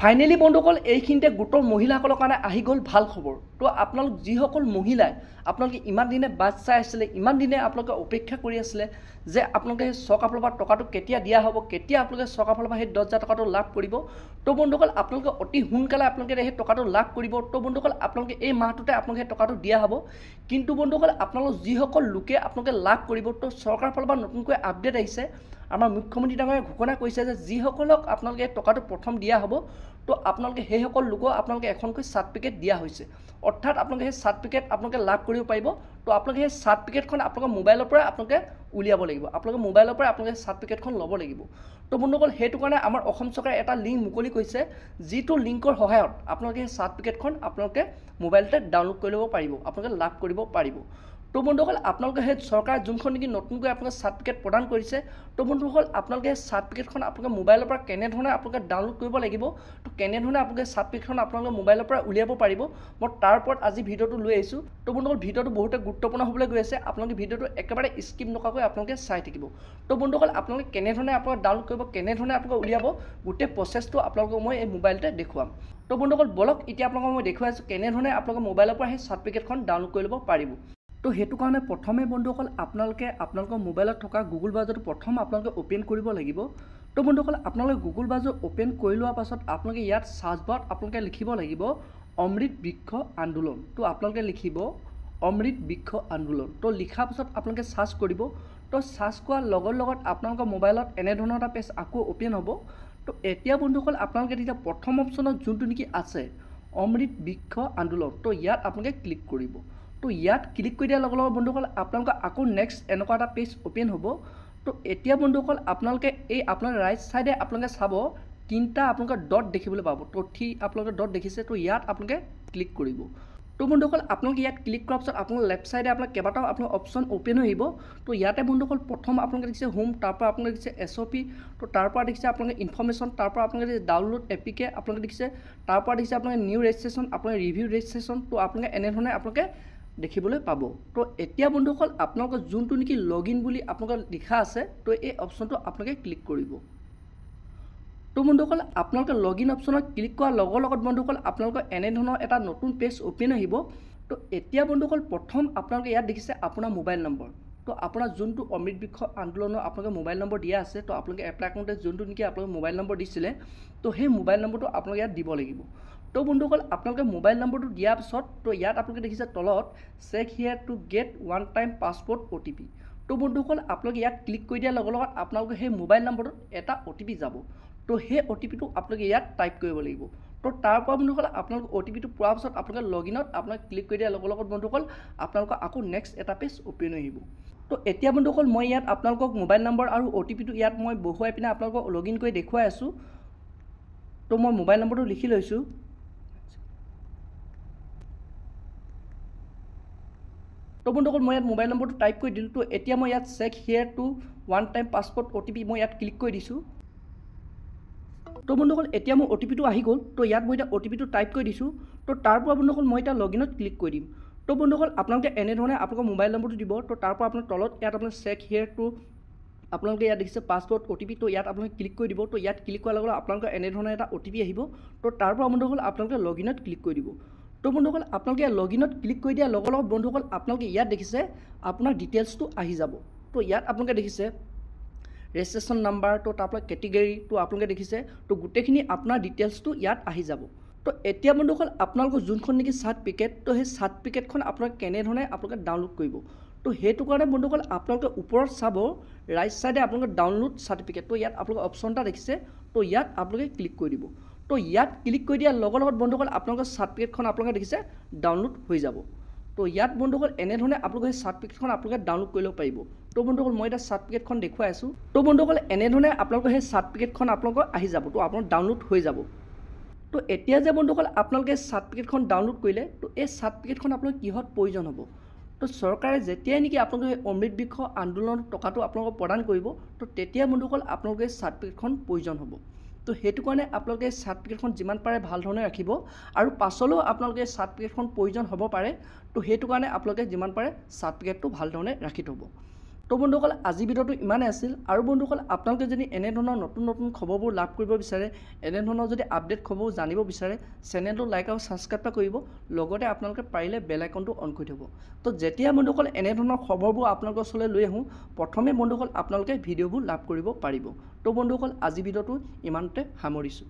Finally বন্ধুসকল এইখিনিতে গোটৰ মহিলাসকলৰ কাৰণে আহি গ'ল ভাল খবৰ। তো আপোনালোক যিসকল মহিলাই আপোনালোকে ইমান দিনে বাট চাই আছিলে, ইমান দিনে আপোনালোকে অপেক্ষা কৰি আছিলে যে আপোনালোকে চৰকাৰৰ ফালৰ পৰা টকাটো কেতিয়া দিয়া হ'ব, কেতিয়া আপোনালোকে চৰকাৰৰ ফালৰ পৰা সেই 10,000 টকাটো লাভ কৰিব। তো বন্ধুসকল আপোনালোকে অতি সোনকালে আপোনালোকে সেই টকাটো লাভ কৰিব। তো বন্ধুসকল আপোনালোকে এই মাহটোতে আপোনালোকে সেই টকাটো দিয়া হ'ব। কিন্তু বন্ধুসকল আপোনালোক যিসকল লোকে আপোনালোকে লাভ কৰিব, তো চৰকাৰৰ ফালৰ পৰা নতুনকৈ আপডেট আহিছে। আমাৰ মুখ্যমন্ত্ৰী ডাঙৰীয়াই ঘোষণা কৰিছে যে যিসকলক আপোনালোকে টকাটো প্ৰথম দিয়া হ'ব, তো আপোনালোকে সেইসকল লোকক আপোনালোকে এখনকৈ চাৰ্টিফিকেট দিয়া হৈছে। অৰ্থাৎ আপোনালোকে সেই চাৰ্টিফিকেট আপোনালোকে লাভ কৰিব পাৰিব। তো আপোনালোকে সেই চাৰ্টিফিকেটখন আপোনালোকৰ মোবাইলৰ পৰা আপোনালোকে উলিয়াব লাগিব, আপোনালোকে মোবাইলৰ পৰা আপোনালোকে চাৰ্টিফিকেটখন ল'ব লাগিব। তো বন্ধুসকল সেইটো কাৰণে আমাৰ অসম চৰকাৰে এটা লিংক মুকলি কৰিছে, যিটো লিংকৰ সহায়ত আপোনালোকে সেই চাৰ্টিফিকেটখন আপোনালোকে মোবাইলতে ডাউনলোড কৰি ল'ব পাৰিব, আপোনালোকে লাভ কৰিব পাৰিব। তো বন্ধুসকল আপোনালোকে সেই চৰকাৰে যোনখন নেকি নতুনকৈ আপোনালোকে চাৰ্টিফিকেট প্ৰদান কৰিছে, তো বন্ধুসকল আপোনালোকে সেই চাৰ্টিফিকেটখন আপোনালোকে মোবাইলৰ পৰা কেনেধৰণে আপোনালোকে ডাউনলোড কৰিব লাগিব, তো কেনেধৰণে আপোনালোকে চাৰ্টিফিকেটখন আপোনালোকে মোবাইলৰ পৰা উলিয়াব পাৰিব, মই তাৰ ওপৰত আজি ভিডিঅ'টো লৈ আহিছোঁ। তো বন্ধুসকল ভিডিঅ'টো বহুতে গুৰুত্বপূৰ্ণ হ'বলৈ গৈ আছে, আপোনালোকে ভিডিঅ'টো একেবাৰে স্কিপ নকৰাকৈ আপোনালোকে চাই থাকিব। তো বন্ধুসকল আপোনালোকে কেনেধৰণে আপোনালোকে ডাউনলোড কৰিব, কেনেধৰণে আপোনালোকে উলিয়াব, গোটেই প্ৰচেছটো আপোনালোকক মই এই মোবাইলতে দেখুৱাম। তো বন্ধুসকল বলক এতিয়া আপোনালোকক মই দেখুৱাই আছোঁ কেনেধৰণে আপোনালোকে মোবাইলৰ পৰা সেই চাৰ্টিফিকেটখন ডাউনলোড কৰি ল'ব পাৰিব। তো সেইটো কাৰণে প্ৰথমে বন্ধুসকল আপোনালোকে আপোনালোকৰ মোবাইলত থকা গুগল ব্ৰাউজাৰটো প্ৰথম আপোনালোকে অ'পেন কৰিব লাগিব। তো বন্ধুসকল আপোনালোকে গুগল ব্ৰাউজাৰ অ'পেন কৰি লোৱাৰ পাছত আপোনালোকে ইয়াত চাৰ্চ বাৰত আপোনালোকে লিখিব লাগিব অমৃত বৃক্ষ আন্দোলন। তো আপোনালোকে লিখিব অমৃত বৃক্ষ আন্দোলন। তো লিখাৰ পাছত আপোনালোকে চাৰ্চ কৰিব। তো চাৰ্চ কৰাৰ লগত আপোনালোকৰ মোবাইলত এনেধৰণৰ এটা পেজ আকৌ অ'পেন হ'ব। তো এতিয়া বন্ধুসকল আপোনালোকে তেতিয়া প্ৰথম অপশ্যনত যোনটো নেকি আছে অমৃত বৃক্ষ আন্দোলন, তো ইয়াত আপোনালোকে ক্লিক কৰিব। তো ইয়াত ক্লিক কৰি দিয়াৰ লগত বন্ধুসকল আপোনালোকৰ আকৌ নেক্সট এনেকুৱা এটা পেজ অ'পেন হ'ব। তো এতিয়া বন্ধুসকল আপোনালোকে এই আপোনাৰ ৰাইট ছাইডে আপোনালোকে চাব তিনিটা আপোনালোকে ডট দেখিবলৈ পাব। তো আপোনালোকে ডট দেখিছে, তো ইয়াত আপোনালোকে ক্লিক কৰিব। তো বন্ধুসকল আপোনালোকে ইয়াত ক্লিক কৰাৰ পাছত আপোনালোকৰ লেফ্ট ছাইডে আপোনাক কেইবাটাও আপোনাৰ অপশ্যন অ'পেন হৈ আহিব। তো ইয়াতে বন্ধুসকল প্ৰথম আপোনালোকে দেখিছে হোম, তাৰপৰা আপোনালোকে দেখিছে SOP, তো তাৰপৰা দেখিছে আপোনালোকে ইনফৰ্মেশ্যন, তাৰপৰা আপোনালোকে দেখিছে ডাউনলোড এপিকে আপোনালোকে দেখিছে, তাৰপৰা দেখিছে আপোনালোকে নিউ ৰেজিষ্ট্ৰেশ্যন, আপোনালোকে ৰিভিউ ৰেজিষ্ট্ৰেশ্যন। তো আপোনালোকে এনেধৰণে আপোনালোকে দেখিবলৈ পাব। তো এতিয়া বন্ধুসকল আপোনালোকৰ যোনটো নেকি লগইন বুলি আপোনালোকৰ লিখা আছে, তো এই অপশ্যনটো আপোনালোকে ক্লিক কৰিব। তো বন্ধুসকল আপোনালোকে লগইন অপশ্যনত ক্লিক কৰাৰ লগত বন্ধুসকল আপোনালোকৰ এনেধৰণৰ এটা নতুন পেজ অ'পেন আহিব। তো এতিয়া বন্ধুসকল প্ৰথম আপোনালোকে ইয়াত দেখিছে আপোনাৰ মোবাইল নম্বৰ। তো আপোনাৰ যোনটো অমৃত বৃক্ষ আন্দোলনৰ আপোনালোকে মোবাইল নম্বৰ দিয়া আছে, তো আপোনালোকে এপ্লাই কৰোঁতে যোনটো নেকি আপোনালোকে মোবাইল নম্বৰ দিছিলে, তো সেই মোবাইল নম্বৰটো আপোনালোকে ইয়াত দিব লাগিব। তো বন্ধুসকল আপোনালোকে মোবাইল নম্বৰটো দিয়াৰ পিছত তো ইয়াত আপোনালোকে দেখিছে তলত check here to get one time password OTP। তো বন্ধুসকল আপোনালোকে ইয়াত ক্লিক কৰি দিয়াৰ লগত আপোনালোকে সেই মোবাইল নম্বৰটোত এটা OTP যাব। তো সেই OTPটো আপোনালোকে ইয়াত টাইপ কৰিব লাগিব। তো তাৰপৰা বন্ধুসকল আপোনালোকে OTPটো পোৱাৰ পিছত আপোনালোকে লগইনত আপোনালোকে ক্লিক কৰি দিয়াৰ লগত বন্ধুসকল আপোনালোকৰ আকৌ নেক্সট এটা পেজ অ'পেন হৈ আহিব। তো এতিয়া বন্ধুসকল মই ইয়াত আপোনালোকক মোবাইল নম্বৰ আৰু OTPটো ইয়াত মই বহুৱাই পিনে আপোনালোকক লগইন কৰি দেখুৱাই আছোঁ। তো মই মোবাইল নম্বৰটো লিখি লৈছোঁ। তো বন্ধুসকল মই ইয়াত মোবাইল নম্বৰটো টাইপ কৰি দিলোঁ। তো এতিয়া মই ইয়াত check here to one time password OTP মই ইয়াত ক্লিক কৰি দিছোঁ। তো বন্ধুসকল এতিয়া মোৰ OTPটো আহি গ'ল। তো ইয়াত মই এতিয়া OTPটো টাইপ কৰি দিছোঁ। তো তাৰপৰা বন্ধুসকল মই এতিয়া লগইনত ক্লিক কৰি দিম। তো বন্ধুসকল আপোনালোকে এনেধৰণে আপোনালোকৰ মোবাইল নম্বৰটো দিব। তো তাৰপৰা আপোনাৰ তলত ইয়াত আপোনাৰ চেক হিয়াৰ টু আপোনালোকে ইয়াত দেখিছে পাছপৰ্ট OTP, তো ইয়াত আপোনালোকে ক্লিক কৰি দিব। তো ইয়াত ক্লিক কৰাৰ লগত আপোনালোকৰ এনেধৰণে এটা OTP আহিব। তো তাৰপৰা বন্ধুসকল আপোনালোকে লগইনত ক্লিক কৰি দিব। তো বন্ধুসকল আপোনালোকে লগইনত ক্লিক কৰি দিয়াৰ লগত বন্ধুসকল আপোনালোকে ইয়াত দেখিছে আপোনাৰ ডিটেইলছটো আহি যাব। তো ইয়াত আপোনালোকে দেখিছে ৰেজিষ্ট্ৰেশ্যন নাম্বাৰ, তো তাৰপৰা কেটেগৰী, তো আপোনালোকে দেখিছে তো গোটেইখিনি আপোনাৰ ডিটেইলছটো ইয়াত আহি যাব। তো এতিয়া বন্ধুসকল আপোনালোকৰ যোনখন নেকি চাৰ্টিফিকেট, তো সেই চাৰ্টিফিকেটখন আপোনালোকে কেনেধৰণে আপোনালোকে ডাউনলোড কৰিব, তো সেইটো কাৰণে বন্ধুসকল আপোনালোকে ওপৰত চাব ৰাইট ছাইডে আপোনালোকে ডাউনলোড চাৰ্টিফিকেট, তো ইয়াত আপোনালোকে অপশ্যন এটা দেখিছে, তো ইয়াত আপোনালোকে ক্লিক কৰি দিব। তো ইয়াত ক্লিক কৰি দিয়াৰ লগত বন্ধুসকল আপোনালোকৰ চাৰ্টিফিকেটখন আপোনালোকে দেখিছে ডাউনলোড হৈ যাব। তো ইয়াত বন্ধুসকল এনেধৰণে আপোনালোকে সেই চাৰ্টিফিকেটখন আপোনালোকে ডাউনলোড কৰি ল'ব পাৰিব। তো বন্ধুসকল মই এতিয়া চাৰ্টিফিকেটখন দেখুৱাই আছোঁ। তো বন্ধুসকল এনেধৰণে আপোনালোকৰ সেই চাৰ্টিফিকেটখন আপোনালোকৰ আহি যাব, তো আপোনাৰ ডাউনলোড হৈ যাব। তো এতিয়া যে বন্ধুসকল আপোনালোকে চাৰ্টিফিকেটখন ডাউনলোড কৰিলে, তো এই চাৰ্টিফিকেটখন আপোনালোকৰ কিহত প্ৰয়োজন হ'ব, তো চৰকাৰে যেতিয়াই নেকি আপোনালোকে অমৃত বৃক্ষ আন্দোলনৰ টকাটো আপোনালোকক প্ৰদান কৰিব, তো তেতিয়া বন্ধুসকল আপোনালোকে চাৰ্টিফিকেটখন প্ৰয়োজন হ'ব। তো সেইটো কাৰণে আপোনালোকে চাৰ্টিফিকেটখন যিমান পাৰে ভাল ধৰণে ৰাখিব, আৰু পাছলৈও আপোনালোকে চাৰ্টিফিকেটখন প্ৰয়োজন হ'ব পাৰে। তো সেইটো কাৰণে আপোনালোকে যিমান পাৰে চাৰ্টিফিকেটটো ভাল ধৰণে ৰাখি থ'ব। তো বন্ধুসকল আজি ভিডিঅ'টো ইমানেই আছিল আৰু বন্ধুসকল আপোনালোকে যদি এনেধৰণৰ নতুন নতুন খবৰবোৰ লাভ কৰিব বিচাৰে এনেধৰণৰ যদি আপডেট খবৰবোৰ জানিব বিচাৰে চেনেলটো লাইক আৰু ছাবস্ক্ৰাইব কৰিব লগতে আপোনালোকে পাৰিলে বেল আইকনটো অন কৰি থ'ব তো যেতিয়া বন্ধুসকল এনেধৰণৰ খবৰবোৰ আপোনালোকৰ ওচৰলৈ লৈ আহোঁ প্ৰথমে বন্ধুসকল আপোনালোকে ভিডিঅ'বোৰ লাভ কৰিব পাৰিব তো বন্ধুসকল আজি ভিডিঅ'টো ইমানতে সামৰিছোঁ